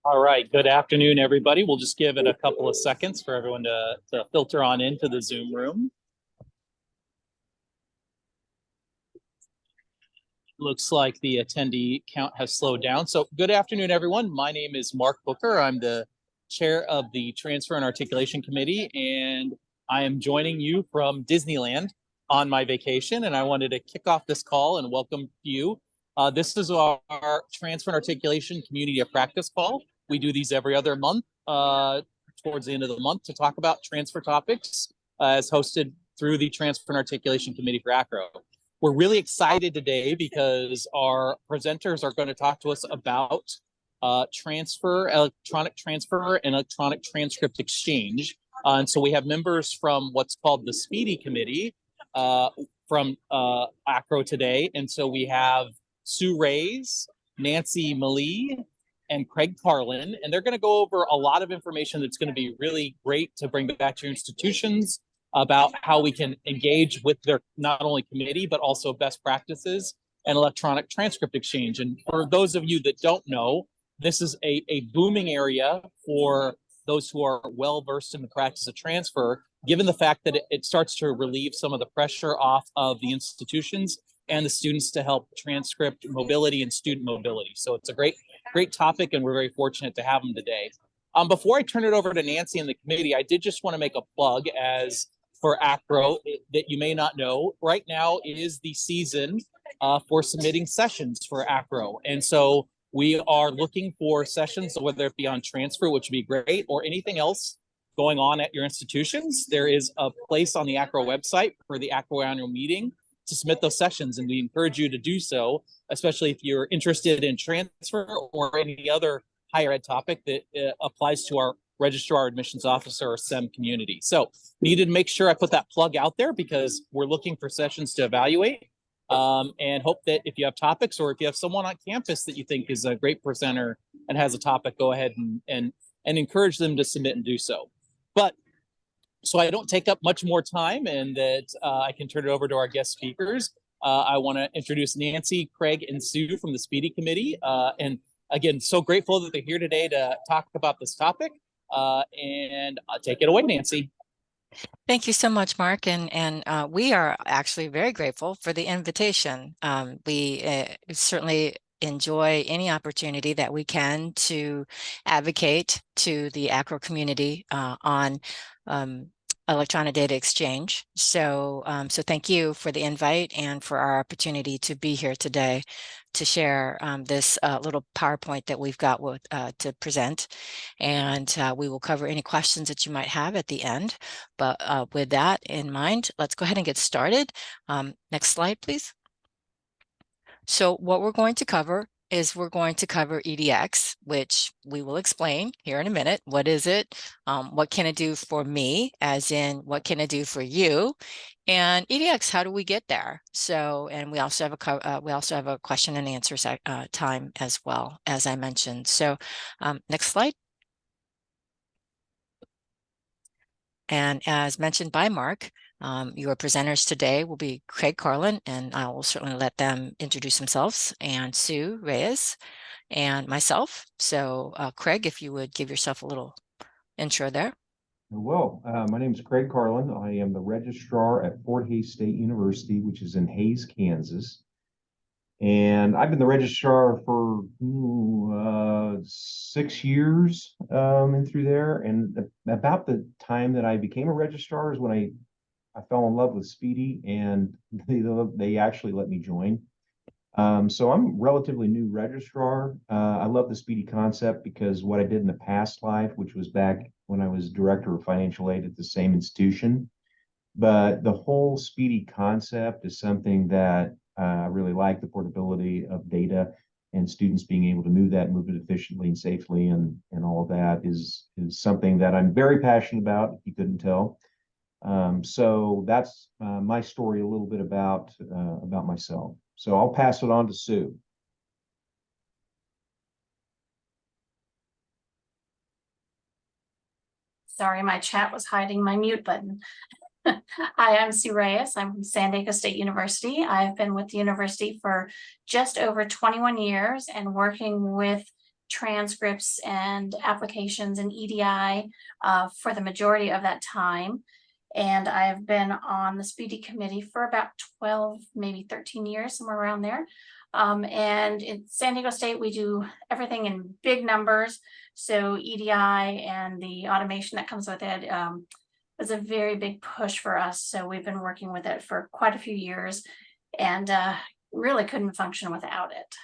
All right, good afternoon, everybody. We'll just give it a couple of seconds for everyone to filter on into the Zoom room. Looks like the attendee count has slowed down. So good afternoon, everyone. My name is Mark Booker. I'm the chair of the Transfer and Articulation Committee, and I am joining you from Disneyland on my vacation. And I wanted to kick off this call and welcome you. This is our Transfer and Articulation Community of Practice call. We do these every other month towards the end of the month to talk about transfer topics as hosted through the Transfer and Articulation Committee for AACRAO. We're really excited today because our presenters are going to talk to us about electronic transfer, and electronic transcript exchange. And so we have members from what's called the Speedy Committee from AACRAO today. And so we have Sue Reyes, Nancy Malee, and Craig Carlin, and they're going to go over a lot of information that's going to be really great to bring back to your institutions about how we can engage with their not only committee, but also best practices and electronic transcript exchange. And for those of you that don't know, this is a booming area for those who are well-versed in the practice of transfer, given the fact that it starts to relieve some of the pressure off of the institutions and the students to help transcript mobility and student mobility. So it's a great topic, and we're very fortunate to have them today. Before I turn it over to Nancy and the committee, I did just want to make a plug as for AACRAO that you may not know. Right now is the season for submitting sessions for AACRAO. And so we are looking for sessions, whether it be on transfer, which would be great, or anything else going on at your institutions. There is a place on the AACRAO website for the AACRAO annual meeting to submit those sessions, and we encourage you to do so, especially if you're interested in transfer or any other higher ed topic that applies to our registrar, admissions officer, or SEM community. So needed to make sure I put that plug out there because we're looking for sessions to evaluate, and hope that if you have topics or if you have someone on campus that you think is a great presenter and has a topic, go ahead and encourage them to submit and do so. But so I don't take up much more time, and that I can turn it over to our guest speakers. I want to introduce Nancy, Craig, and Sue from the Speedy Committee. And again, so grateful that they're here today to talk about this topic. And take it away, Nancy. Thank you so much, Mark. And we are actually very grateful for the invitation. We certainly enjoy any opportunity that we can to advocate to the AACRAO community on electronic data exchange. So thank you for the invite and for our opportunity to be here today to share this little PowerPoint that we've got to present. And we will cover any questions that you might have at the end. But with that in mind, let's go ahead and get started. Next slide, please. So what we're going to cover is we're going to cover EDX, which we will explain here in a minute. What is it? What can it do for me? As in, what can it do for you? And EDX, how do we get there? So, and we also have a question and answer time as well, as I mentioned. So, next slide. And as mentioned by Mark, your presenters today will be Craig Carlin, and I will certainly let them introduce themselves, and Sue Reyes, and myself. So Craig, if you would give yourself a little intro there. Well, my name is Craig Carlin. I am the registrar at Fort Hays State University, which is in Hays, Kansas. And I've been the registrar for 6 years and through there. And about the time that I became a registrar is when I fell in love with Speedy, and they actually let me join. So I'm a relatively new registrar. I love the Speedy concept because what I did in the past life, which was back when I was director of financial aid at the same institution. But the whole Speedy concept is something that I really like, the portability of data and students being able to move it efficiently and safely, and all of that is something that I'm very passionate about, if you couldn't tell. So that's my story a little bit about myself. So I'll pass it on to Sue. Sorry, my chat was hiding my mute button. Hi, I'm Sue Reyes. I'm from San Diego State University. I've been with the university for just over 21 years and working with transcripts and applications and EDI for the majority of that time. And I've been on the Speedy Committee for about 12, maybe 13 years, somewhere around there. And in San Diego State, we do everything in big numbers. So EDI and the automation that comes with it was a very big push for us. So we've been working with it for quite a few years and really couldn't function without it.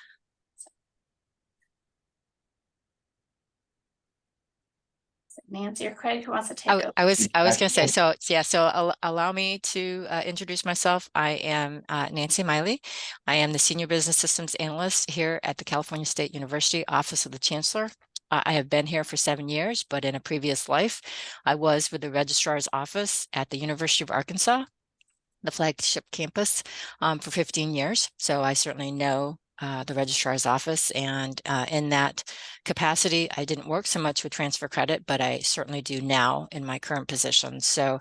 Nancy or Craig, who wants to take over? I was going to say, so yeah, so allow me to introduce myself. I am Nancy Miley. I am the Senior Business Systems Analyst here at the California State University Office of the Chancellor. I have been here for 7 years, but in a previous life, I was with the Registrar's Office at the University of Arkansas, the flagship campus, for 15 years. So I certainly know the Registrar's Office, and in that capacity, I didn't work so much with transfer credit, but I certainly do now in my current position. So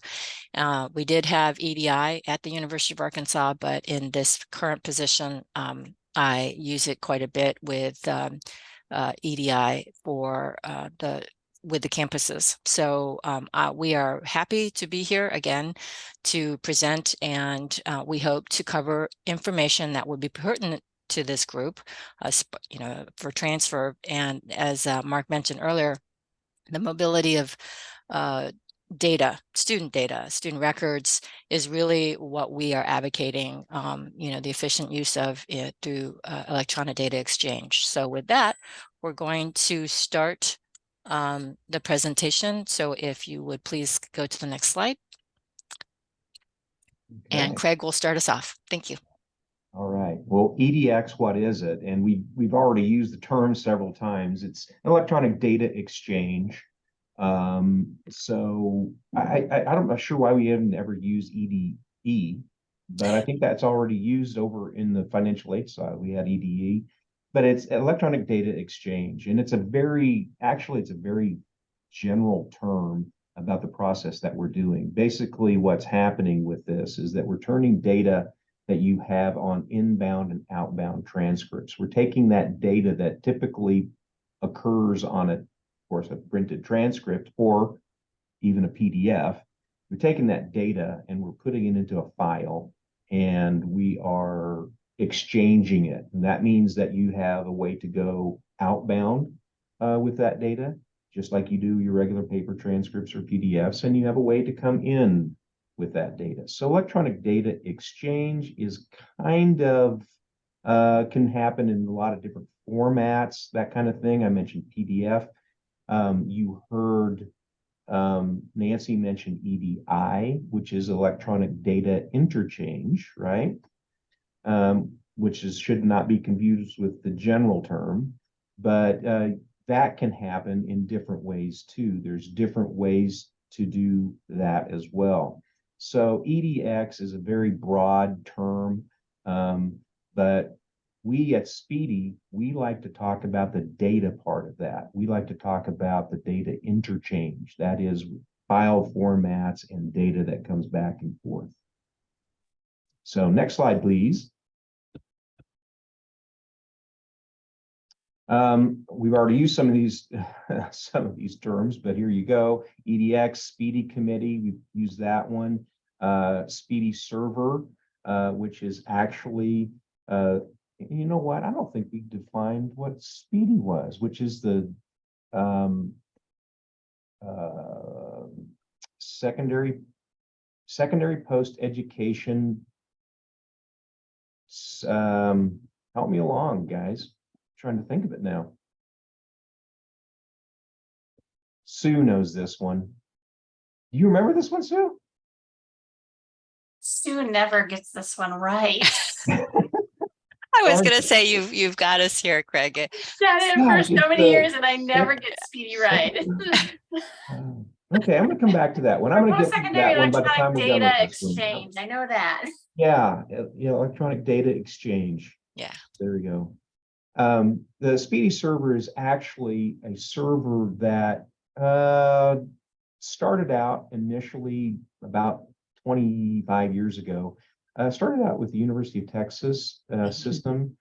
we did have EDI at the University of Arkansas, but in this current position, I use it quite a bit with EDI for with the campuses. So we are happy to be here again to present, and we hope to cover information that would be pertinent to this group, for transfer. And as Mark mentioned earlier, the mobility of student records is really what we are advocating, the efficient use of it through electronic data exchange. So with that, we're going to start the presentation. So if you would please go to the next slide. Okay. And Craig will start us off. Thank you. All right. Well, EDX, what is it? And we've already used the term several times. It's electronic data exchange. So I'm not sure why we haven't ever used EDE, but I think that's already used over in the financial aid side. We had EDE, but it's electronic data exchange, and it's a very general term about the process that we're doing. Basically, what's happening with this is that we're turning data that you have on inbound and outbound transcripts. We're taking that data that typically occurs on a printed transcript or even a PDF. We're taking that data and we're putting it into a file, and we are exchanging it. And that means that you have a way to go outbound with that data, just like you do your regular paper transcripts or PDFs, and you have a way to come in with that data. So electronic data exchange is kind of can happen in a lot of different formats, that kind of thing. I mentioned PDF. You heard Nancy mention EDI, which is electronic data interchange, right? Which should not be confused with the general term, but that can happen in different ways too. There's different ways to do that as well. So EDX is a very broad term, but we at Speedy, we like to talk about the data part of that. We like to talk about the data interchange. That is file formats and data that comes back and forth. So next slide, please. We've already used some of these terms, but here you go. EDX, Speedy Committee, we've used that one. Speedy Server, which is actually, you know what? I don't think we defined what Speedy was, which is the secondary post-education. Help me along, guys. Trying to think of it now. Sue knows this one. Do you remember this one, Sue? Sue never gets this one right. I was going to say you've got us here, Craig. Done it for so many years, and I never get Speedy right. Okay, I'm going to come back to that one. I'm going to get to that one by the time we're done with this one. Exchange. I know that. Yeah, electronic data exchange. Yeah. There we go. The Speedy server is actually a server that started out initially about 25 years ago. Started out with the University of Texas system.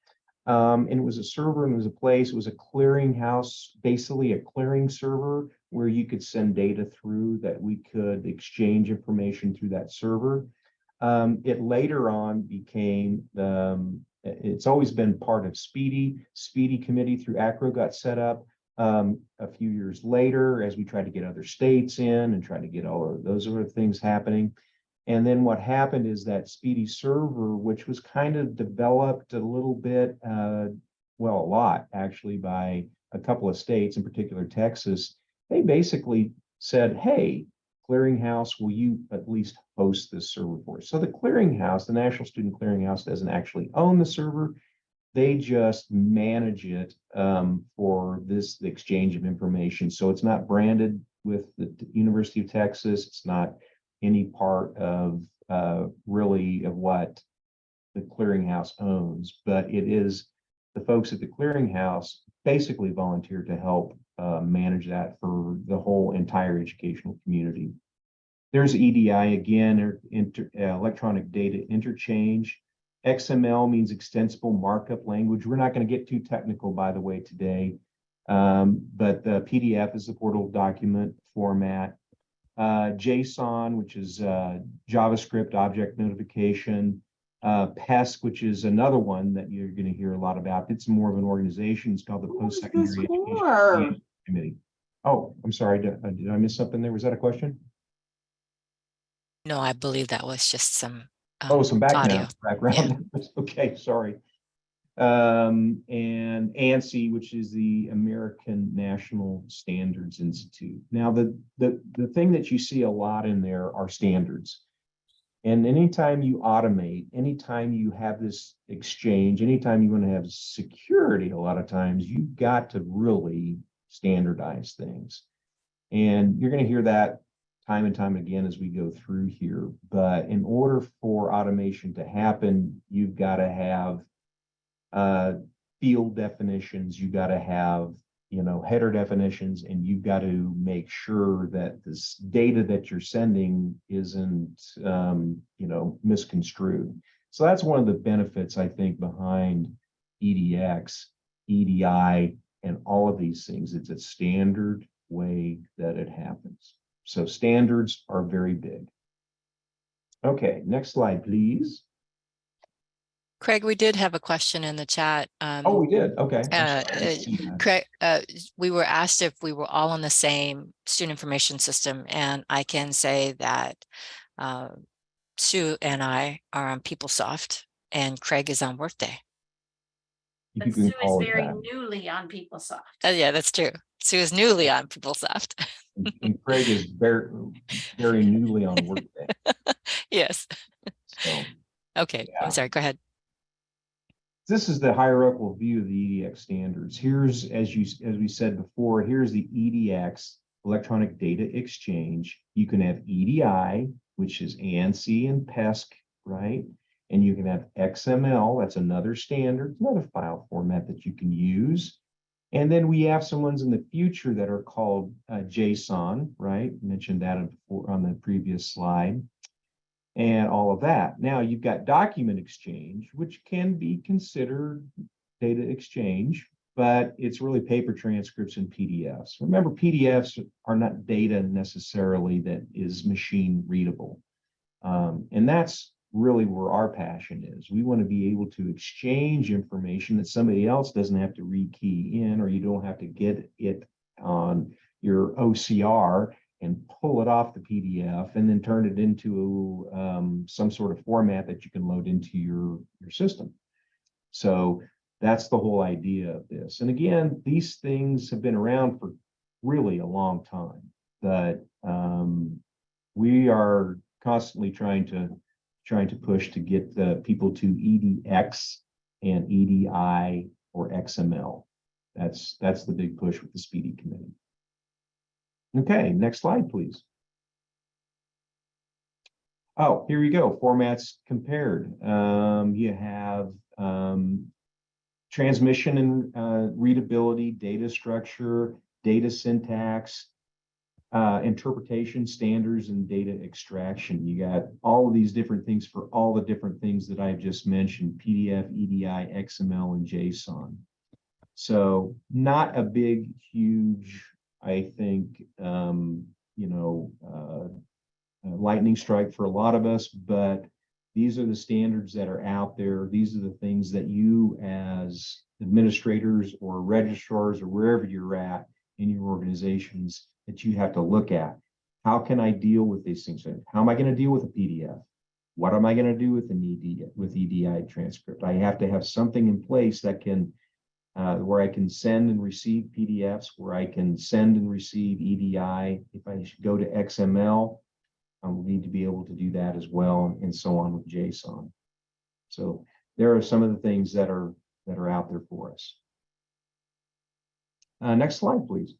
And it was a server and it was a place, it was a clearinghouse, basically a clearing server where you could send data through that we could exchange information through that server. It later on became, it's always been part of Speedy committee through AACRAO got set up a few years later as we tried to get other states in and try to get all of those sort of things happening. And then what happened is that Speedy server, which was kind of developed a little bit, well, a lot actually by a couple of states, in particular Texas, they basically said, hey, clearinghouse, will you at least host this server for us? So the clearinghouse, the National Student Clearinghouse, doesn't actually own the server. They just manage it for the exchange of information. So it's not branded with the University of Texas. It's not any part of really of what the clearinghouse owns, but it is the folks at the clearinghouse basically volunteer to help manage that for the whole entire educational community. There's EDI again, electronic data interchange. XML means extensible markup language. We're not going to get too technical, by the way, today, but the PDF is the portal document format. JSON, which is JavaScript object notification. PESC, which is another one that you're going to hear a lot about. It's more of an organization. It's called the Post-Secondary Education Committee. Oh, I'm sorry. Did I miss something there? Was that a question? No, I believe that was just some Some audio. background. Yeah. Okay, sorry. And ANSI, which is the American National Standards Institute. Now, the thing that you see a lot in there are standards. And anytime you automate, anytime you have this exchange, anytime you want to have security, a lot of times you've got to really standardize things. And you're going to hear that time and time again as we go through here. But in order for automation to happen, you've got to have field definitions, you got to have, header definitions, and you've got to make sure that this data that you're sending isn't, misconstrued. So that's one of the benefits, I think, behind EDX, EDI, and all of these things. It's a standard way that it happens. So standards are very big. Okay, next slide, please. Craig, we did have a question in the chat. Oh, we did. Okay. Craig, we were asked if we were all on the same student information system, and I can say that Sue and I are on PeopleSoft, and Craig is on Workday. But Sue is very newly on PeopleSoft. Yeah, that's true. Sue is newly on PeopleSoft. And Craig is very, very newly on Workday. Yes. So, okay. Yeah. I'm sorry. Go ahead. This is the hierarchical view of the EDX standards. Here's, as we said before, here's the EDX, Electronic Data Exchange. You can have EDI, which is ANSI and PESC, right? And you can have XML, that's another standard, another file format that you can use. And then we have some ones in the future that are called JSON, right? Mentioned that on the previous slide. And all of that. Now you've got document exchange, which can be considered data exchange, but it's really paper transcripts and PDFs. Remember, PDFs are not data necessarily that is machine readable. And that's really where our passion is. We want to be able to exchange information that somebody else doesn't have to rekey in, or you don't have to get it on your OCR and pull it off the PDF and then turn it into some sort of format that you can load into your system. So that's the whole idea of this. And again, these things have been around for really a long time, but we are constantly trying to push to get the people to EDX and EDI or XML. That's the big push with the Speedy Committee. Okay, next slide, please. Oh, here we go. Formats compared. You have transmission and readability, data structure, data syntax, interpretation, standards, and data extraction. You got all of these different things for all the different things that I've just mentioned: PDF, EDI, XML, and JSON. So not a big, huge, I think, lightning strike for a lot of us, but these are the standards that are out there. These are the things that you as administrators or registrars or wherever you're at in your organizations that you have to look at. How can I deal with these things? How am I going to deal with a PDF? What am I going to do with an EDI transcript? I have to have something in place that can where I can send and receive PDFs, where I can send and receive EDI. If I should go to XML, I will need to be able to do that as well, and so on with JSON. So there are some of the things that are out there for us. Next slide, please.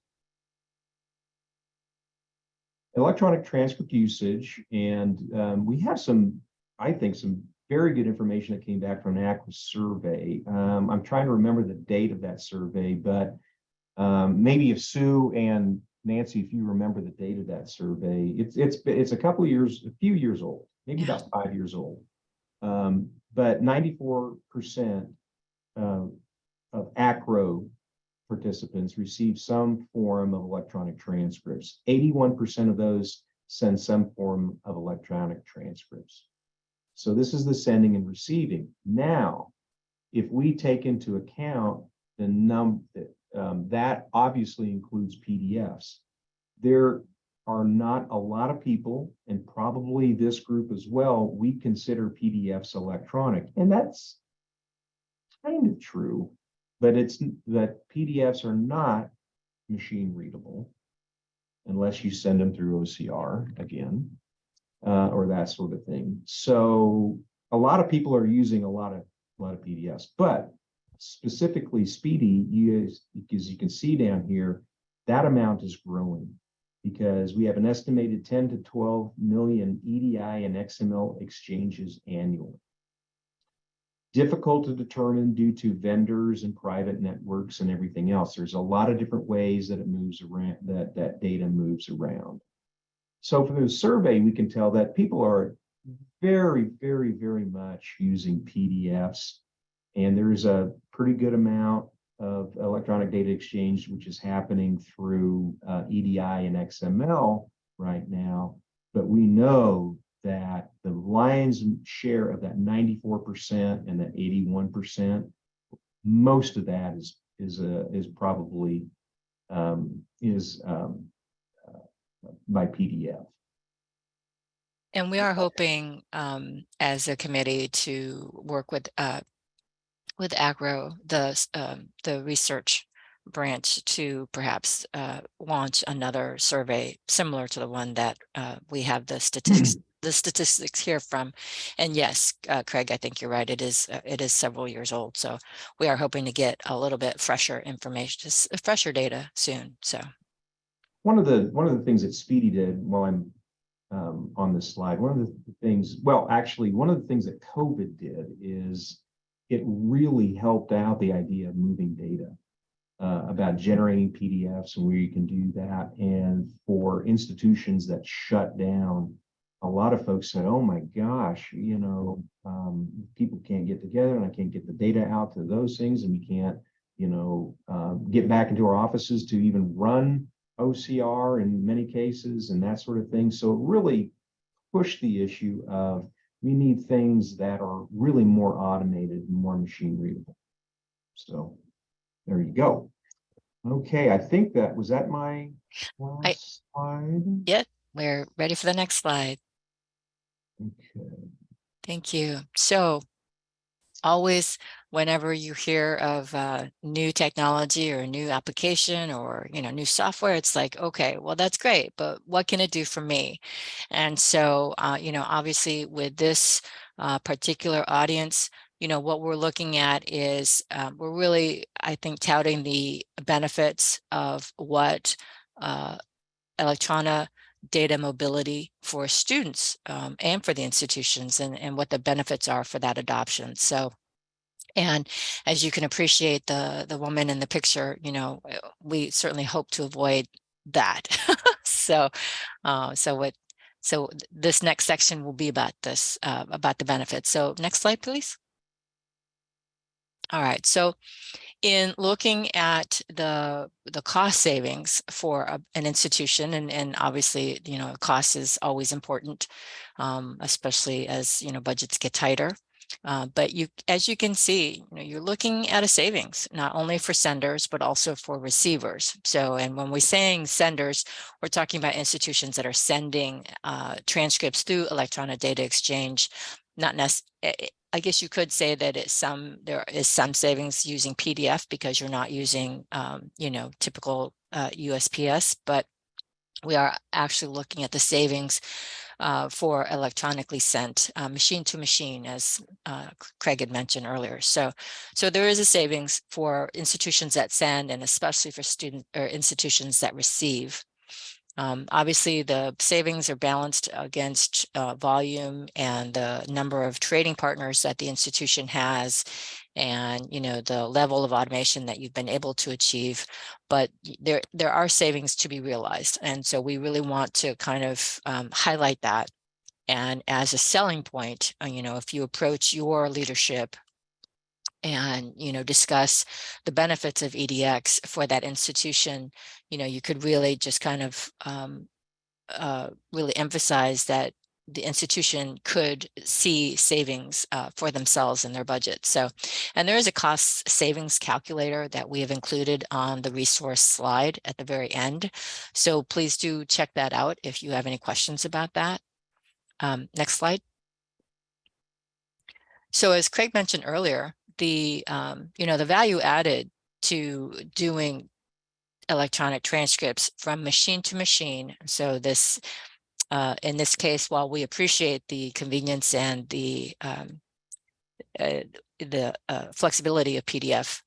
Electronic transcript usage, and we have some, I think, some very good information that came back from an AACRAO survey. I'm trying to remember the date of that survey, but maybe if Sue and Nancy, if you remember the date of that survey, it's a couple of years, a few years old, maybe about 5 years old. But 94% of AACRAO participants receive some form of electronic transcripts. 81% of those send some form of electronic transcripts. So this is the sending and receiving. Now, if we take into account the that obviously includes PDFs. There are not a lot of people, and probably this group as well, we consider PDFs electronic, and that's kind of true, but it's that PDFs are not machine readable unless you send them through OCR again, or that sort of thing. So a lot of people are using a lot of PDFs, but specifically Speedy, as you can see down here, that amount is growing because we have an estimated 10 to 12 million EDI and XML exchanges annually. Difficult to determine due to vendors and private networks and everything else. There's a lot of different ways that it moves around, that data moves around. So for the survey, we can tell that people are very, very, very much using PDFs. And there's a pretty good amount of electronic data exchange, which is happening through EDI and XML right now. But we know that the lion's share of that 94% and that 81%, most of that is probably by PDF. And we are hoping as a committee to work with AACRAO, the research branch, to perhaps launch another survey similar to the one that we have the statistics here from. And yes, Craig, I think you're right. It is several years old. So we are hoping to get a little bit fresher information, just fresher data soon. So one of the things that Speedy did while I'm on this slide, one of the things that COVID did is it really helped out the idea of moving data, about generating PDFs and where you can do that. And for institutions that shut down, a lot of folks said, oh my gosh, people can't get together and I can't get the data out to those things, and we can't, get back into our offices to even run OCR in many cases and that sort of thing. So it really pushed the issue of we need things that are really more automated and more machine readable. So there you go. Okay, I think that was that my last slide. yeah, we're ready for the next slide. Okay. Thank you. So always, whenever you hear of new technology or new application or new software, it's like, okay, well, that's great, but what can it do for me? And so obviously with this particular audience, what we're looking at is we're really, I think, touting the benefits of what electronic data mobility for students and for the institutions, and what the benefits are for that adoption. So, and as you can appreciate, the woman in the picture, we certainly hope to avoid that. So, this next section will be about this, about the benefits. So next slide, please. All right. So in looking at the cost savings for an institution, and obviously, cost is always important, especially as, budgets get tighter. But as you can see, you're looking at a savings, not only for senders, but also for receivers. So, and when we're saying senders, we're talking about institutions that are sending transcripts through electronic data exchange, not necessarily. I guess you could say that there is some savings using PDF because you're not using, typical USPS, but we are actually looking at the savings for electronically sent machine to machine, as Craig had mentioned earlier. So there is a savings for institutions that send, and especially for student or institutions that receive. Obviously, the savings are balanced against volume and the number of trading partners that the institution has, and the level of automation that you've been able to achieve. But there are savings to be realized, and so we really want to kind of highlight that. And as a selling point, if you approach your leadership and discuss the benefits of EDX for that institution, you could really just kind of really emphasize that the institution could see savings for themselves in their budget. So, and there is a cost savings calculator that we have included on the resource slide at the very end. So please do check that out if you have any questions about that. Next slide. So as Craig mentioned earlier, the value added to doing electronic transcripts from machine to machine. So this, in this case, while we appreciate the convenience and the flexibility of PDF,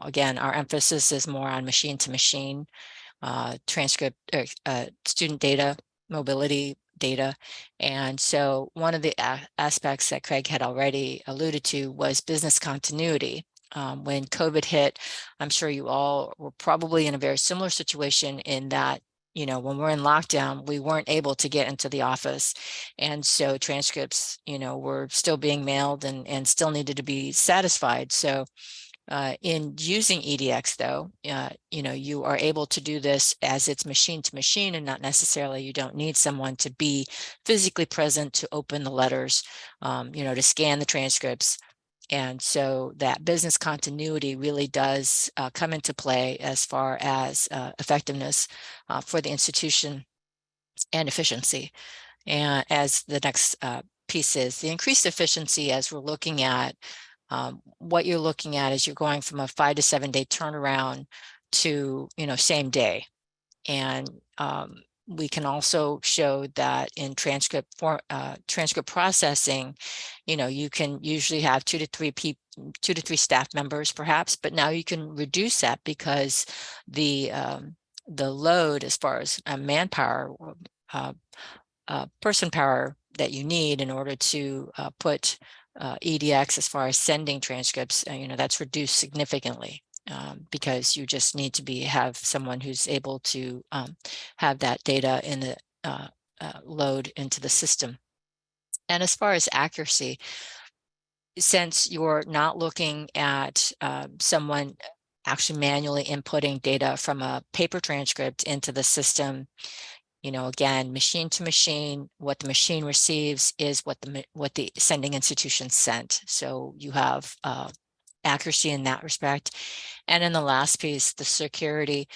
again, our emphasis is more on machine to machine transcript, student data, mobility data. And so one of the aspects that Craig had already alluded to was business continuity. When COVID hit, I'm sure you all were probably in a very similar situation in that, when we're in lockdown, we weren't able to get into the office. And so transcripts, were still being mailed and still needed to be satisfied. So in using EDX, though, you are able to do this as it's machine to machine, and not necessarily, you don't need someone to be physically present to open the letters, to scan the transcripts. And so that business continuity really does come into play as far as effectiveness for the institution and efficiency. And as the next piece is the increased efficiency, as we're looking at what you're looking at is you're going from a 5 to 7 day turnaround to, same day. And we can also show that in transcript processing, you can usually have 2 to 3 staff members perhaps, but now you can reduce that because the load as far as manpower, person power that you need in order to put EDX as far as sending transcripts, that's reduced significantly. Because you just need to have someone who's able to have that data in the load into the system. And as far as accuracy, since you're not looking at someone actually manually inputting data from a paper transcript into the system, again, machine to machine, what the machine receives is what the sending institution sent. So you have accuracy in that respect. And in the last piece, the security,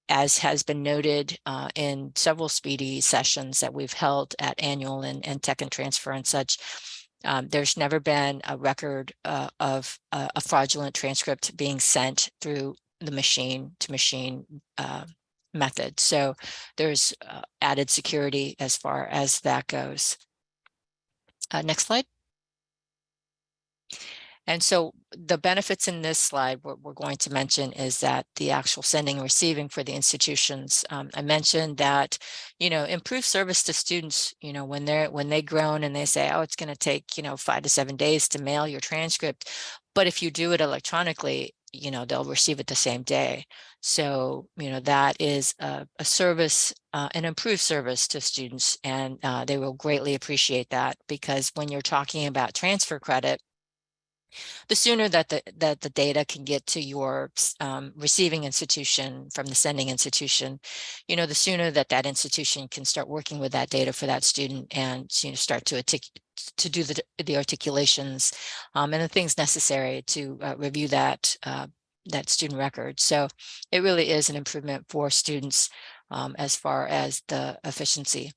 as has been noted in several speedy sessions that we've held at annual and tech and transfer and such, there's never been a record of a fraudulent transcript being sent through the machine to machine method. So there's added security as far as that goes. Next slide. And so the benefits in this slide, what we're going to mention is that the actual sending and receiving for the institutions. I mentioned that, improve service to students, when they groan and they say, oh, it's going to take, 5 to 7 days to mail your transcript. But if you do it electronically, they'll receive it the same day. So, that is a service, an improved service to students, and they will greatly appreciate that, because when you're talking about transfer credit, the sooner that the data can get to your receiving institution from the sending institution, the sooner that institution can start working with that data for that student, and start to do the articulations and the things necessary to review that student record. So it really is an improvement for students as far as the efficiency.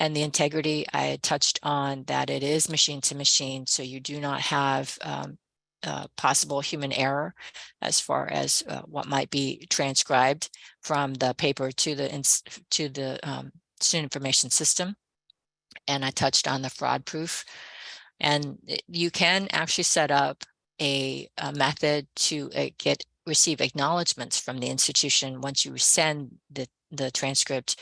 And the integrity, I had touched on that it is machine to machine, so you do not have possible human error as far as what might be transcribed from the paper to the student information system. And I touched on the fraud proof. And you can actually set up a method to receive acknowledgments from the institution once you send the transcript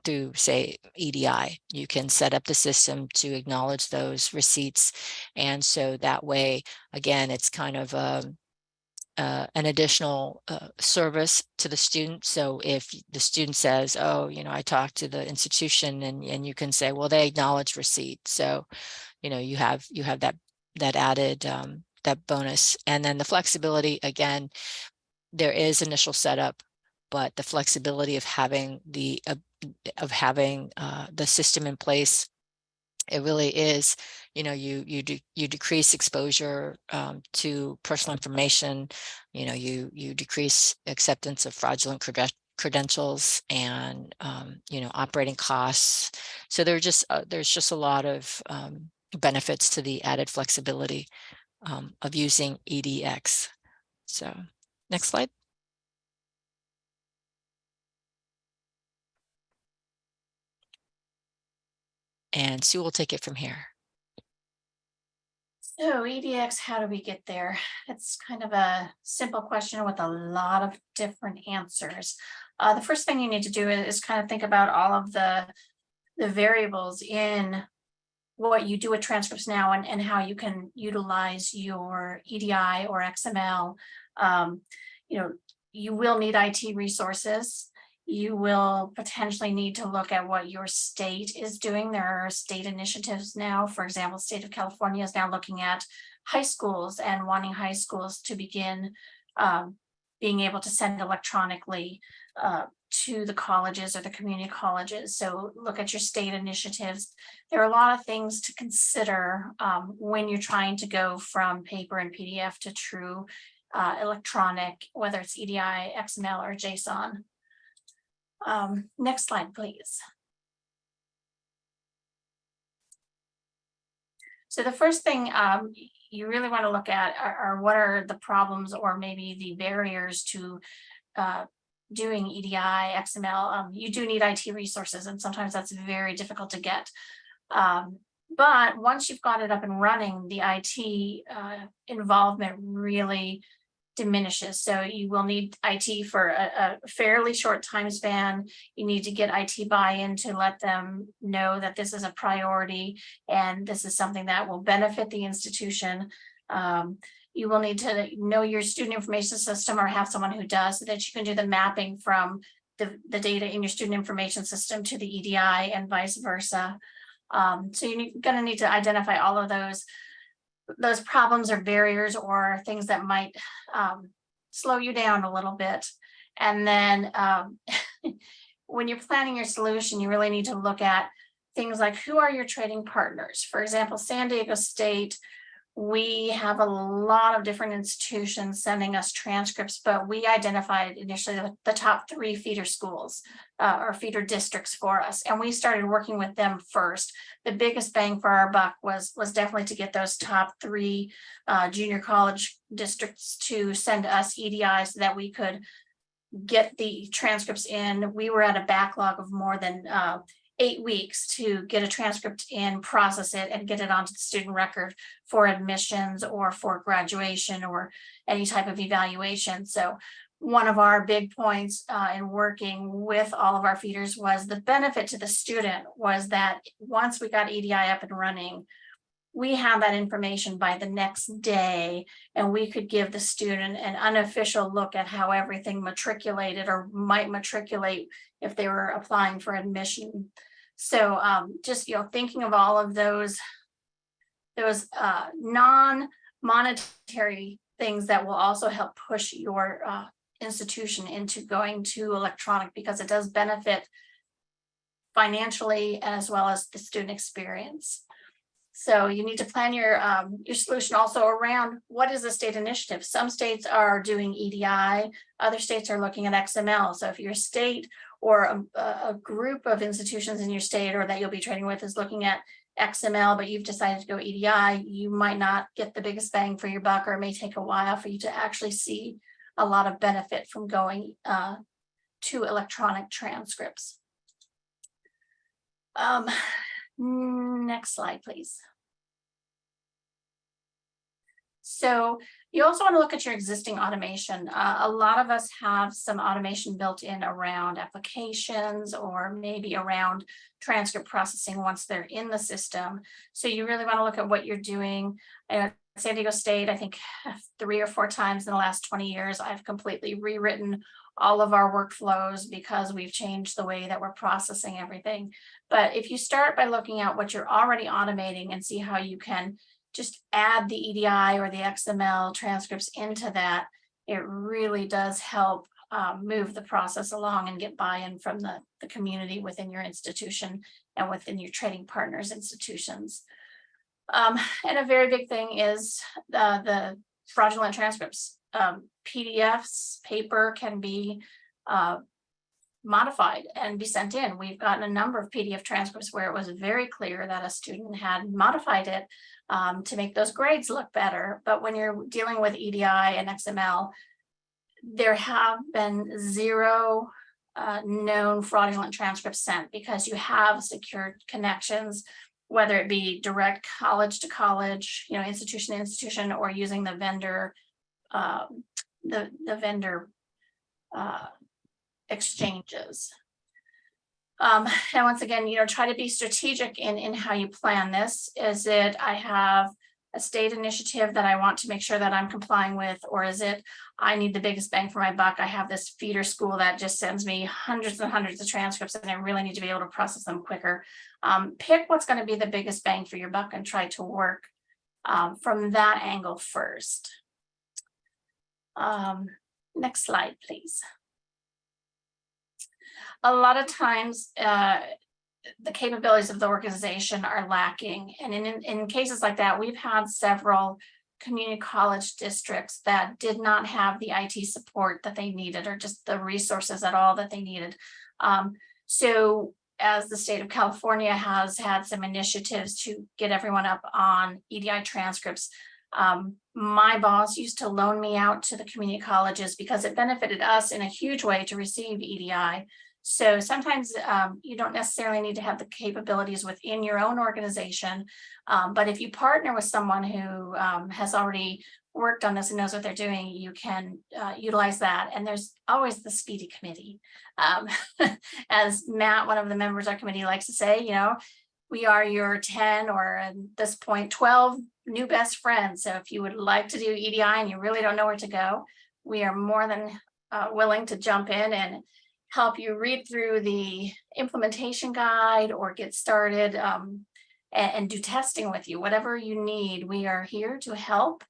through, say, EDI. You can set up the system to acknowledge those receipts. And so that way, again, it's kind of an additional service to the student. So if the student says, oh, I talked to the institution, and you can say, well, they acknowledge receipt. So, you have that added, that bonus. And then the flexibility, again, there is initial setup, but the flexibility of having the system in place, it really is, you decrease exposure to personal information, you decrease acceptance of fraudulent credentials and operating costs. So there's just a lot of benefits to the added flexibility of using EDX. So next slide. And Sue will take it from here. So EDX, how do we get there? It's kind of a simple question with a lot of different answers. The first thing you need to do is kind of think about all of the variables in what you do with transcripts now, and how you can utilize your EDI or XML. You will need IT resources. You will potentially need to look at what your state is doing. There are state initiatives now. For example, the state of California is now looking at high schools and wanting high schools to begin being able to send electronically to the colleges or the community colleges. So look at your state initiatives. There are a lot of things to consider when you're trying to go from paper and PDF to true electronic, whether it's EDI, XML, or JSON. Next slide, please. So the first thing you really want to look at are what are the problems or maybe the barriers to doing EDI, XML. You do need IT resources, and sometimes that's very difficult to get. But once you've got it up and running, the IT involvement really diminishes. So you will need IT for a fairly short time span. You need to get IT buy-in to let them know that this is a priority and this is something that will benefit the institution. You will need to know your student information system or have someone who does, so that you can do the mapping from the data in your student information system to the EDI and vice versa. So you're going to need to identify all of those problems or barriers or things that might slow you down a little bit. And then when you're planning your solution, you really need to look at things like, who are your trading partners? For example, San Diego State, we have a lot of different institutions sending us transcripts, but we identified initially the top 3 feeder schools or feeder districts for us. And we started working with them first. The biggest bang for our buck was definitely to get those top 3 junior college districts to send us EDI so that we could get the transcripts in. We were at a backlog of more than 8 weeks to get a transcript in, process it, and get it onto the student record for admissions or for graduation or any type of evaluation. So one of our big points in working with all of our feeders was the benefit to the student was that once we got EDI up and running, we have that information by the next day, and we could give the student an unofficial look at how everything matriculated or might matriculate if they were applying for admission. So just, thinking of all of those non-monetary things that will also help push your institution into going to electronic, because it does benefit financially as well as the student experience. So you need to plan your solution also around what is the state initiative. Some states are doing EDI, other states are looking at XML. So if your state or a group of institutions in your state or that you'll be trading with is looking at XML, but you've decided to go EDI, you might not get the biggest bang for your buck, or it may take a while for you to actually see a lot of benefit from going to electronic transcripts. Next slide, please. So you also want to look at your existing automation. A lot of us have some automation built in around applications or maybe around transcript processing once they're in the system. So you really want to look at what you're doing. At San Diego State, I think 3 or 4 times in the last 20 years, I've completely rewritten all of our workflows because we've changed the way that we're processing everything. But if you start by looking at what you're already automating and see how you can just add the EDI or the XML transcripts into that, it really does help move the process along and get buy-in from the community within your institution and within your trading partners institutions. And a very big thing is the fraudulent transcripts. PDFs, paper can be modified and be sent in. We've gotten a number of PDF transcripts where it was very clear that a student had modified it to make those grades look better. But when you're dealing with EDI and XML, there have been 0 known fraudulent transcripts sent because you have secured connections, whether it be direct college to college, institution to institution, or using the vendor vendor exchanges. And once again, try to be strategic in how you plan this. Is it I have a state initiative that I want to make sure that I'm complying with, or is it I need the biggest bang for my buck? I have this feeder school that just sends me hundreds and hundreds of transcripts and I really need to be able to process them quicker. Pick what's going to be the biggest bang for your buck and try to work from that angle first. Next slide, please. A lot of times, the capabilities of the organization are lacking. And in cases like that, we've had several community college districts that did not have the IT support that they needed, or just the resources at all that they needed. So as the state of California has had some initiatives to get everyone up on EDI transcripts, my boss used to loan me out to the community colleges because it benefited us in a huge way to receive EDI. So sometimes you don't necessarily need to have the capabilities within your own organization, but if you partner with someone who has already worked on this and knows what they're doing, you can utilize that. And there's always the Speedy Committee. As Matt, one of the members of our committee, likes to say, we are your 10, or at this point 12 new best friends. So if you would like to do EDI and you really don't know where to go, we are more than willing to jump in and help you read through the implementation guide or get started and do testing with you. Whatever you need, we are here to help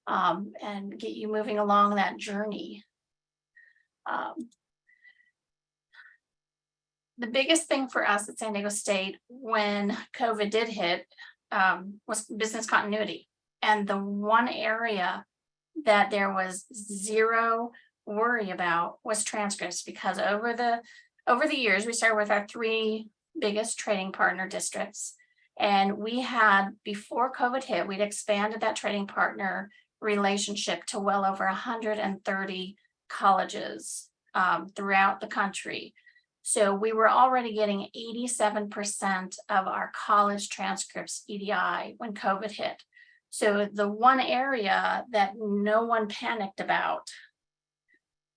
and get you moving along that journey. The biggest thing for us at San Diego State when COVID did hit was business continuity. And the one area that there was 0 worry about was transcripts, because over the years, we started with our 3 biggest trading partner districts. And we had, before COVID hit, we'd expanded that trading partner relationship to well over 130 colleges throughout the country. So we were already getting 87% of our college transcripts EDI when COVID hit. So the one area that no one panicked about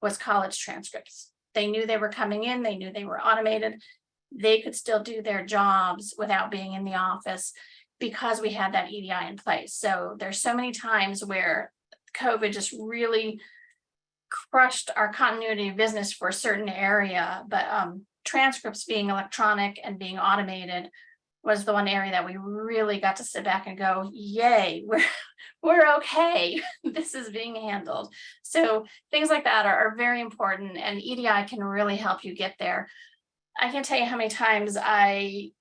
was college transcripts. They knew they were coming in, they knew they were automated, they could still do their jobs without being in the office. because we had that EDI in place. So there's so many times where COVID just really crushed our continuity of business for a certain area, but transcripts being electronic and being automated was the one area that we really got to sit back and go, yay, we're okay. This is being handled. So things like that are very important, and EDI can really help you get there. I can't tell you how many times I've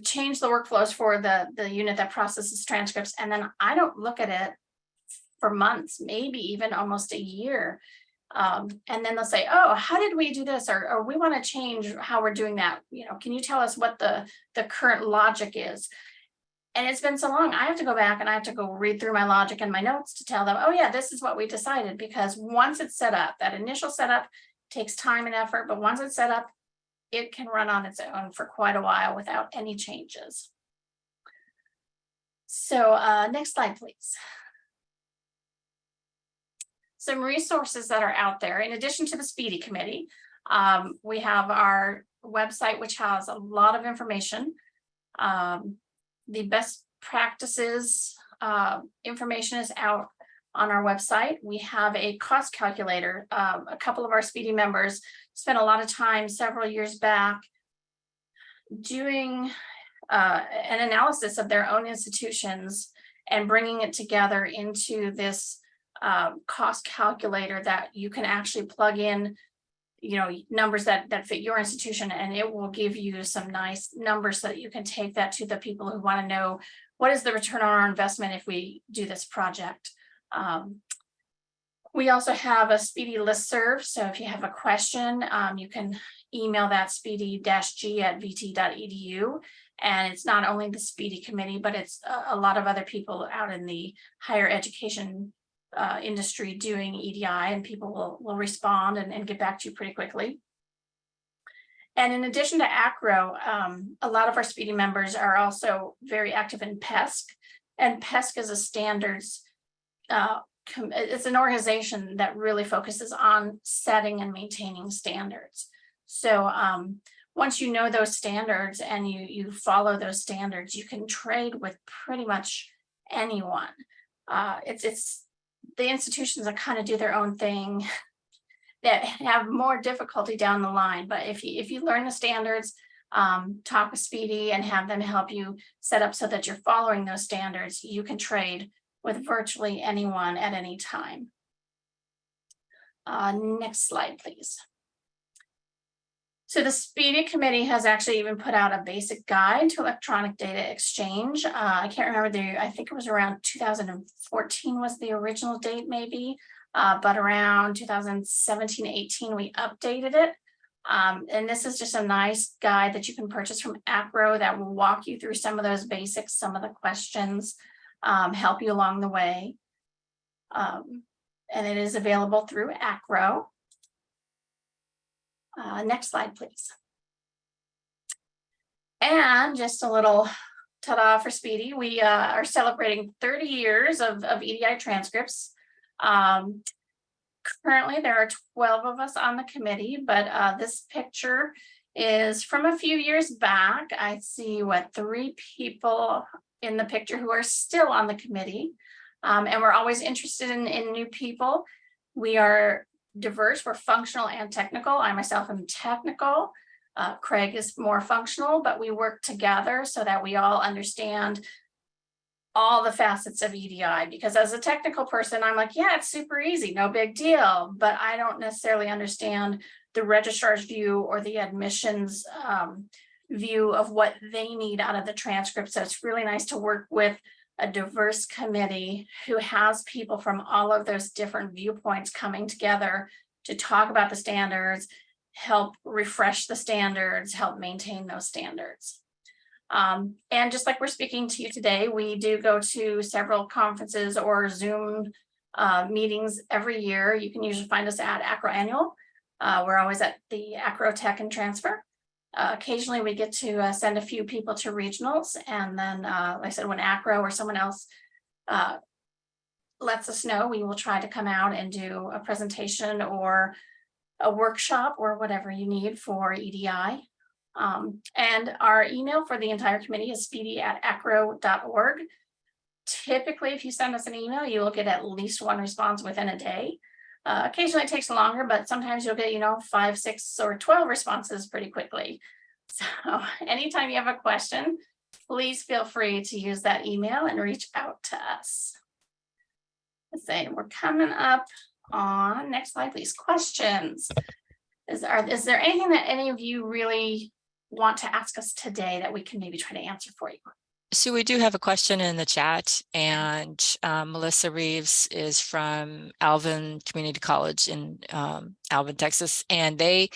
changed the workflows for the unit that processes transcripts, and then I don't look at it for months, maybe even almost a year. And then they'll say, oh, how did we do this? Or we want to change how we're doing that. Can you tell us what the current logic is? And it's been so long, I have to go back and I have to go read through my logic and my notes to tell them, oh yeah, this is what we decided. Because once it's set up, that initial setup takes time and effort, but once it's set up, it can run on its own for quite a while without any changes. So next slide, please. Some resources that are out there, in addition to the Speedy Committee, we have our website, which has a lot of information. The best practices information is out on our website. We have a cost calculator. A couple of our Speedy members spent a lot of time several years back doing an analysis of their own institutions and bringing it together into this cost calculator that you can actually plug in, numbers that fit your institution, and it will give you some nice numbers so that you can take that to the people who want to know what is the return on our investment if we do this project. We also have a Speedy listserv, so if you have a question, you can email that speedy-g@vt.edu. And it's not only the Speedy Committee, but it's a lot of other people out in the higher education industry doing EDI, and people will respond and get back to you pretty quickly. And in addition to AACRAO, a lot of our Speedy members are also very active in PESC, and PESC is a standards, it's an organization that really focuses on setting and maintaining standards. So once you know those standards and you follow those standards, you can trade with pretty much anyone. It's the institutions that kind of do their own thing that have more difficulty down the line. But if you learn the standards, talk with Speedy and have them help you set up so that you're following those standards, you can trade with virtually anyone at any time. Next slide, please. So the Speedy Committee has actually even put out a basic guide to electronic data exchange. I can't remember I think it was around 2014 was the original date maybe, but around 2017-18 we updated it. And this is just a nice guide that you can purchase from AACRAO that will walk you through some of those basics, some of the questions, help you along the way. And it is available through AACRAO. Next slide, please. And just a little ta-da for Speedy. We are celebrating 30 years of EDI transcripts. Currently, there are 12 of us on the committee, but this picture is from a few years back. I see 3 people in the picture who are still on the committee. And we're always interested in new people. We are diverse, we're functional and technical. I myself am technical. Craig is more functional, but we work together so that we all understand all the facets of EDI. Because as a technical person, I'm like, yeah, it's super easy, no big deal. But I don't necessarily understand the registrar's view or the admissions view of what they need out of the transcript. So it's really nice to work with a diverse committee who has people from all of those different viewpoints coming together to talk about the standards, help refresh the standards, help maintain those standards. And just like we're speaking to you today, we do go to several conferences or Zoom meetings every year. You can usually find us at AACRAO Annual. We're always at the AACRAO Tech and Transfer. Occasionally we get to send a few people to regionals, and then like I said, when AACRAO or someone else lets us know, we will try to come out and do a presentation or a workshop or whatever you need for EDI. And our email for the entire committee is speedy@acrao.org. Typically, if you send us an email, you will get at least one response within a day. Occasionally it takes longer, but sometimes you'll get, 5, 6, or 12 responses pretty quickly. So anytime you have a question, please feel free to use that email and reach out to us. Let's say we're coming up on, next slide, please, questions. Is there anything that any of you really want to ask us today that we can maybe try to answer for you? So we do have a question in the chat, and Melissa Reeves is from Alvin Community College in Alvin, Texas, and they've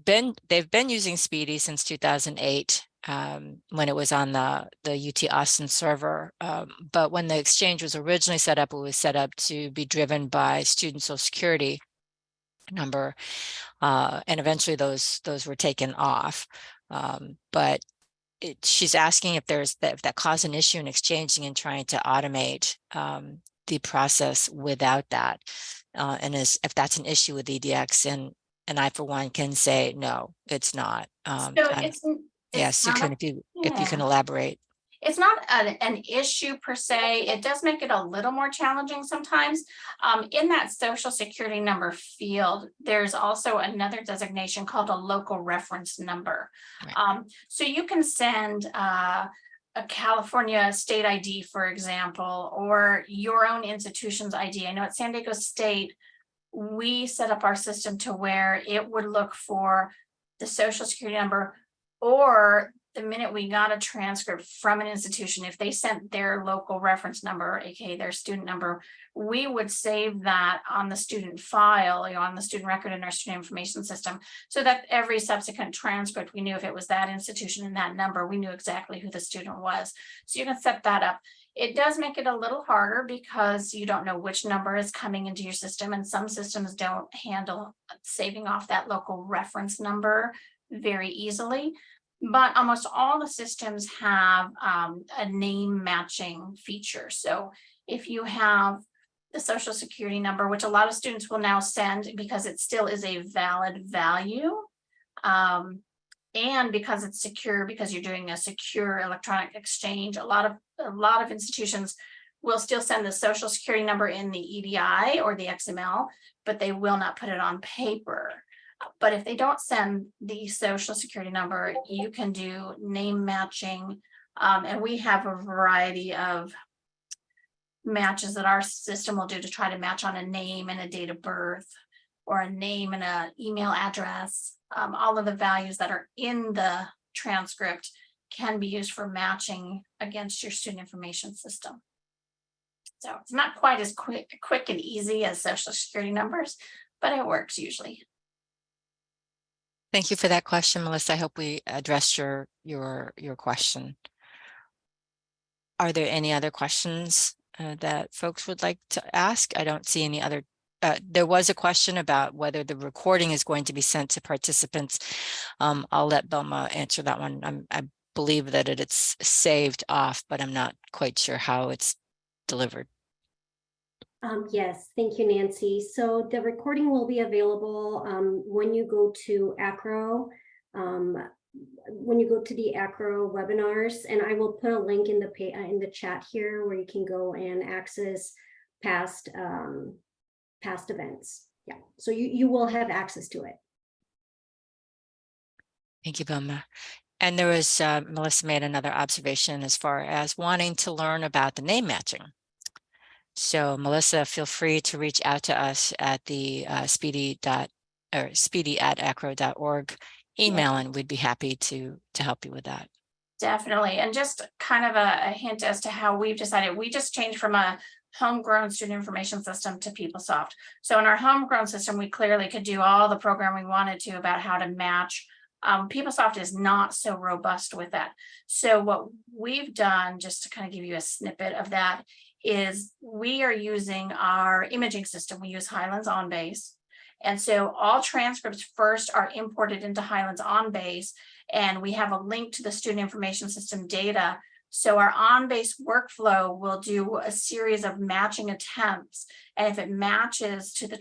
been using Speedy since 2008 when it was on the UT Austin server. But when the exchange was originally set up, it was set up to be driven by student Social Security number, and eventually those were taken off. But she's asking if that caused an issue in exchanging and trying to automate the process without that, and if that's an issue with EDX, and I for one can say no, it's not. So Yes, you can, if you can elaborate. It's not an issue per se. It does make it a little more challenging sometimes. In that Social Security number field, there's also another designation called a local reference number. Right. So you can send a California state ID, for example, or your own institution's ID. I know at San Diego State, we set up our system to where it would look for the Social Security number, or the minute we got a transcript from an institution, if they sent their local reference number, aka their student number, we would save that on the student file, on the student record in our student information system, so that every subsequent transcript, we knew if it was that institution and that number, we knew exactly who the student was. So you can set that up. It does make it a little harder because you don't know which number is coming into your system, and some systems don't handle saving off that local reference number very easily. But almost all the systems have a name matching feature. So if you have the Social Security number, which a lot of students will now send because it still is a valid value, and because it's secure, because you're doing a secure electronic exchange, a lot of institutions will still send the Social Security number in the EDI or the XML, but they will not put it on paper. But if they don't send the Social Security number, you can do name matching. And we have a variety of matches that our system will do to try to match on a name and a date of birth, or a name and an email address. All of the values that are in the transcript can be used for matching against your student information system. So it's not quite as quick and easy as Social Security numbers, but it works usually. Thank you for that question, Melissa. I hope we addressed your question. Are there any other questions that folks would like to ask? I don't see any other. There was a question about whether the recording is going to be sent to participants. I'll let Belma answer that one. I believe that it's saved off, but I'm not quite sure how it's delivered. Yes, thank you, Nancy. So the recording will be available when you go to AACRAO, when you go to the AACRAO webinars, and I will put a link in the chat here where you can go and access past events. Yeah, so you will have access to it. Thank you, Belma. And there was Melissa made another observation as far as wanting to learn about the name matching. So Melissa, feel free to reach out to us at the speedy@acrao.org email, and we'd be happy to help you with that. Definitely. And just kind of a hint as to how we've decided, we just changed from a homegrown student information system to PeopleSoft. So in our homegrown system, we clearly could do all the programming we wanted to about how to match. PeopleSoft is not so robust with that. So what we've done, just to kind of give you a snippet of that, is we are using our imaging system. We use Highlands OnBase. And so all transcripts first are imported into Highlands OnBase, and we have a link to the student information system data So our on-base workflow will do a series of matching attempts. And if it matches to the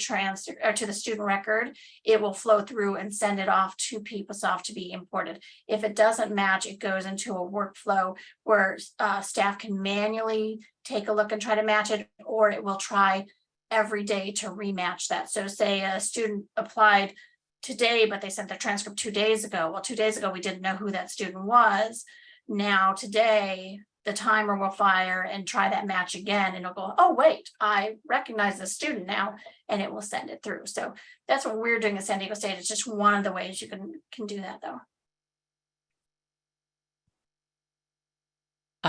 or to the student record, it will flow through and send it off to PeopleSoft to be imported. If it doesn't match, it goes into a workflow where staff can manually take a look and try to match it, or it will try every day to rematch that. So say a student applied today, but they sent their transcript 2 days ago. Well, 2 days ago, we didn't know who that student was. Now today, the timer will fire and try that match again, and it'll go, oh, wait, I recognize the student now, and it will send it through. So that's what we're doing at San Diego State. It's just one of the ways you can do that, though.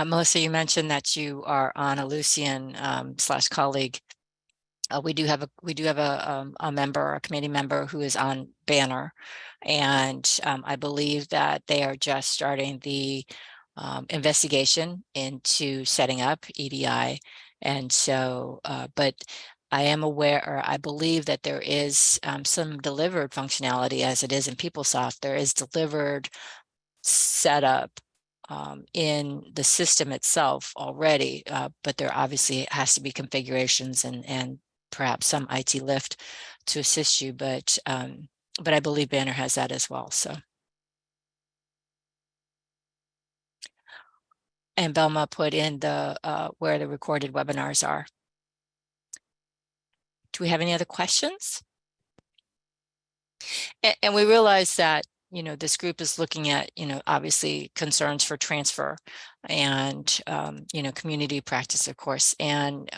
Melissa, you mentioned that you are on a Lucian / colleague. We do have a member, a committee member who is on Banner, and I believe that they are just starting the investigation into setting up EDI. And so, but I am aware, or I believe that there is some delivered functionality as it is in PeopleSoft. There is delivered setup in the system itself already, but there obviously has to be configurations and perhaps some IT lift to assist you, but I believe Banner has that as well. So, and Belma put in the where the recorded webinars are. Do we have any other questions? And we realize that, you know, this group is looking at, you know, obviously concerns for transfer and, you know, community practice, of course, and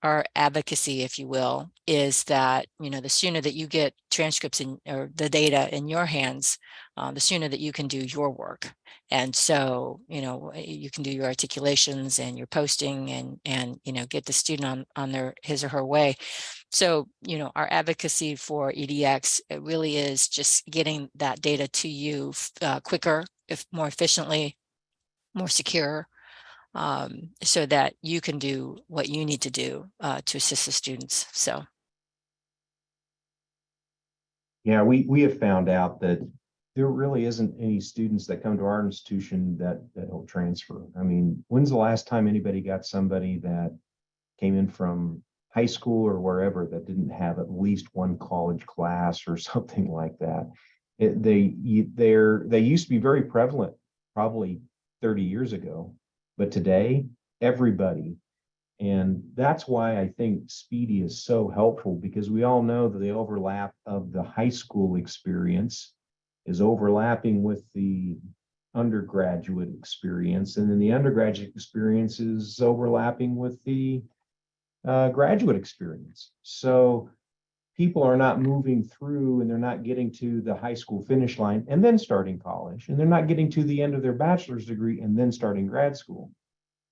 our advocacy, if you will, is that, you know, the sooner that you get transcripts in or the data in your hands, the sooner that you can do your work. And so, you know, you can do your articulations and your posting and you know, get the student on his or her way. So, you know, our advocacy for EDX, it really is just getting that data to you quicker, if more efficiently, more secure, so that you can do what you need to do to assist the students. So, yeah, we have found out that there really isn't any students that come to our institution that'll transfer. I mean, when's the last time anybody got somebody that came in from high school or wherever that didn't have at least one college class or something like that? They used to be very prevalent probably 30 years ago, but today everybody. And that's why I think Speedy is so helpful, because we all know that the overlap of the high school experience is overlapping with the undergraduate experience, and then the undergraduate experience is overlapping with the graduate experience. So people are not moving through and they're not getting to the high school finish line and then starting college, and they're not getting to the end of their bachelor's degree and then starting grad school.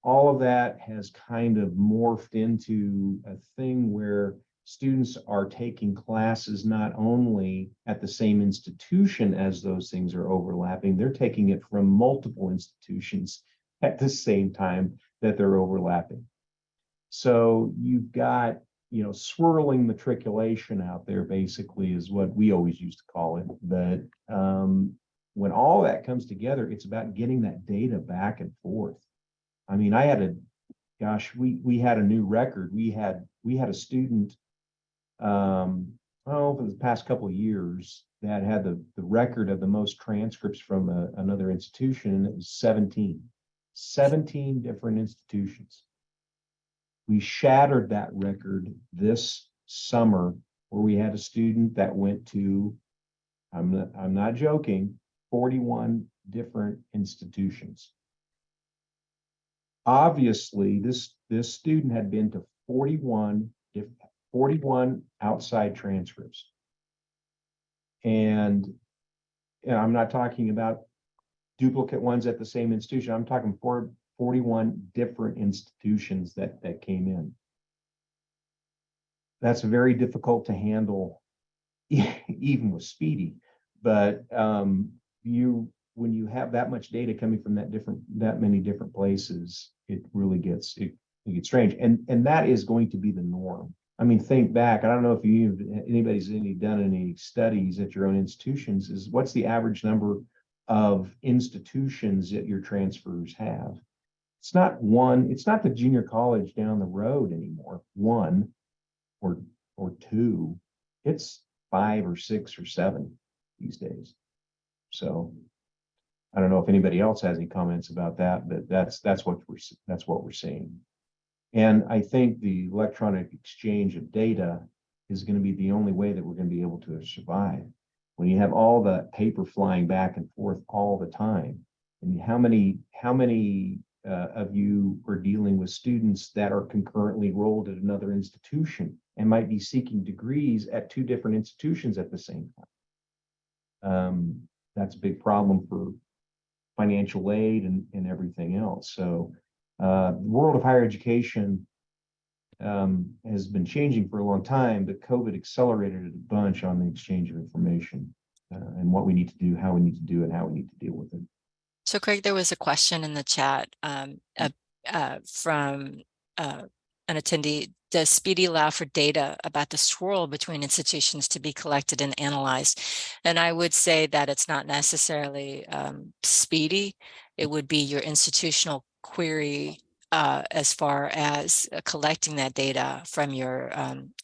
All of that has kind of morphed into a thing where students are taking classes not only at the same institution as those things are overlapping, they're taking it from multiple institutions at the same time that they're overlapping. So you've got, you know, swirling matriculation out there, basically, is what we always used to call it. But when all that comes together, it's about getting that data back and forth. I mean, we had a new record. We had a student, for the past couple of years that had the record of the most transcripts from another institution, and it was 17 different institutions. We shattered that record this summer, where we had a student that went to, I'm not joking, 41 different institutions. Obviously, this student had been to 41 outside transcripts. And I'm not talking about duplicate ones at the same institution. I'm talking 41 different institutions that came in. That's very difficult to handle, even with Speedy. But when you have that much data coming from that many different places, it really gets strange. And that is going to be the norm. I mean, think back. I don't know if anybody's done any studies at your own institutions. Is what's the average number of institutions that your transfers have. It's not one, it's not the junior college down the road anymore, one or two. It's 5 or 6 or 7 these days. So I don't know if anybody else has any comments about that, but that's what we're seeing. And I think the electronic exchange of data is going to be the only way that we're going to be able to survive. When you have all the paper flying back and forth all the time, and how many of you are dealing with students that are concurrently enrolled at another institution and might be seeking degrees at 2 different institutions at the same time? That's a big problem for financial aid and everything else. So the world of higher education has been changing for a long time, but COVID accelerated it a bunch on the exchange of information and what we need to do, how we need to do it, how we need to deal with it. So Craig, there was a question in the chat from an attendee. Does Speedy allow for data about the swirl between institutions to be collected and analyzed? And I would say that it's not necessarily Speedy. It would be your institutional query as far as collecting that data from your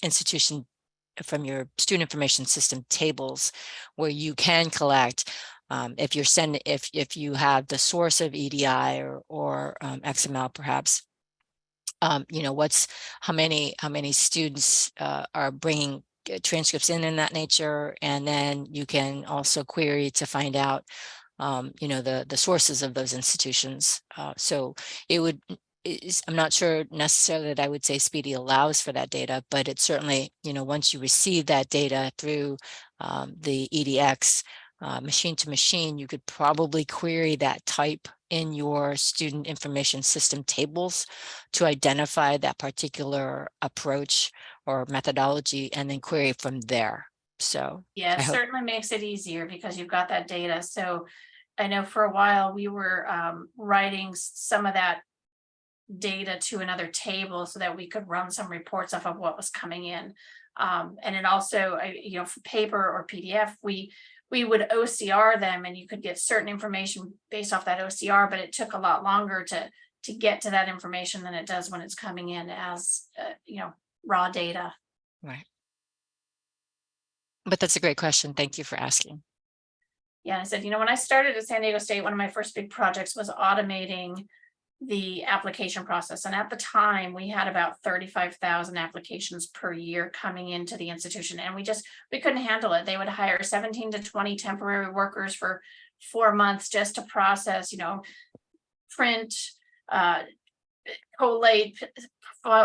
institution, from your student information system tables, where you can collect if you're sending, if you have the source of EDI or XML perhaps. You know, how many students are bringing transcripts in that nature, and then you can also query to find out you know, the sources of those institutions. So it would, I'm not sure necessarily that I would say Speedy allows for that data, but it certainly, you know, once you receive that data through the EDX machine to machine, you could probably query that type in your student information system tables to identify that particular approach or methodology and then query from there. So yeah, it certainly makes it easier because you've got that data. So I know for a while we were writing some of that data to another table so that we could run some reports off of what was coming in. And it also, you know, for paper or PDF, we would OCR them, and you could get certain information based off that OCR, but it took a lot longer to get to that information than it does when it's coming in as you know, raw data. Right. But that's a great question. Thank you for asking. Yeah, I said, you know, when I started at San Diego State, one of my first big projects was automating the application process. And at the time, we had about 35,000 applications per year coming into the institution. And we couldn't handle it. They would hire 17 to 20 temporary workers for 4 months just to process, you know, print, collate,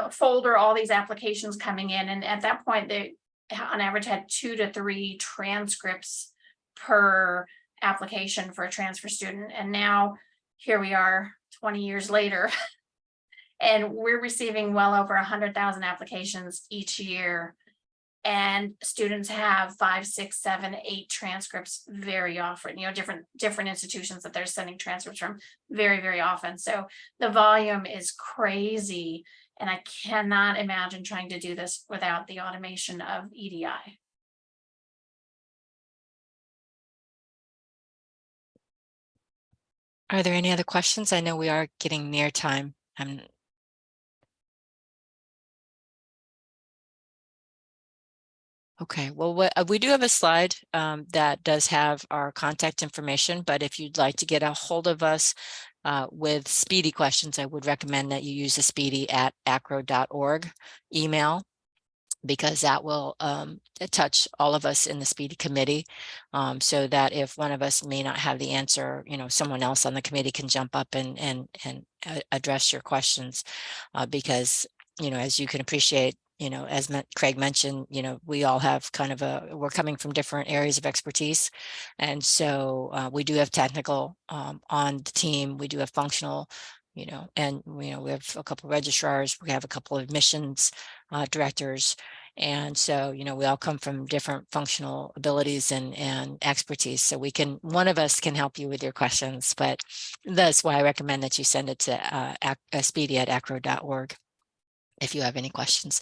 folder all these applications coming in. And at that point, they on average had 2 to 3 transcripts per application for a transfer student. And now here we are 20 years later, and we're receiving well over 100,000 applications each year. And students have 5, 6, 7, 8 transcripts very often, you know, different institutions that they're sending transcripts from very, very often. So the volume is crazy. And I cannot imagine trying to do this without the automation of EDI. Are there any other questions? I know we are getting near time. Okay, well, we do have a slide that does have our contact information, but if you'd like to get a hold of us with Speedy questions, I would recommend that you use the speedy@acrao.org email, because that will touch all of us in the Speedy committee, so that if one of us may not have the answer, you know, someone else on the committee can jump up and address your questions, because, you know, as you can appreciate, you know, as Craig mentioned, you know, we all have kind of we're coming from different areas of expertise. And so we do have technical on the team, we do have functional, you know, and, you know, we have a couple of registrars, we have a couple of admissions directors. And so, you know, we all come from different functional abilities and expertise. So one of us can help you with your questions, but that's why I recommend that you send it to speedy@acrao.org if you have any questions.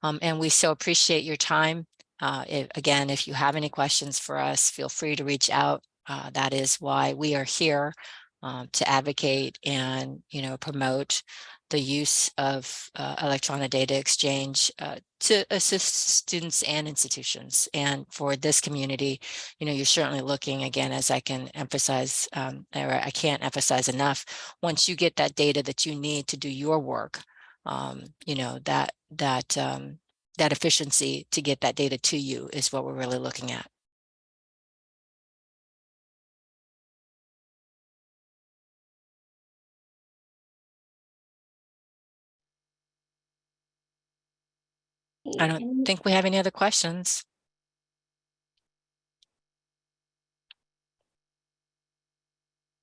And we so appreciate your time. Again, if you have any questions for us, feel free to reach out That is why we are here, to advocate and, promote the use of electronic data exchange to assist students and institutions. And for this community, you're certainly looking, again, as I can emphasize, or I can't emphasize enough, once you get that data that you need to do your work, that efficiency to get that data to you is what we're really looking at. I don't think we have any other questions.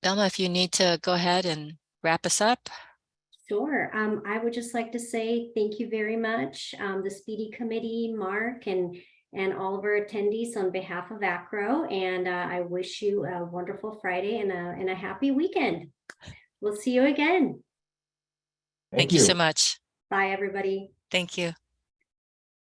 Velma, if you need to go ahead and wrap us up. Sure. I would just like to say thank you very much, the Speedy Committee, Mark, and all of our attendees on behalf of AACRAO. And I wish you a wonderful Friday and a happy weekend. We'll see you again. Thank you so much. Bye, everybody. Thank you.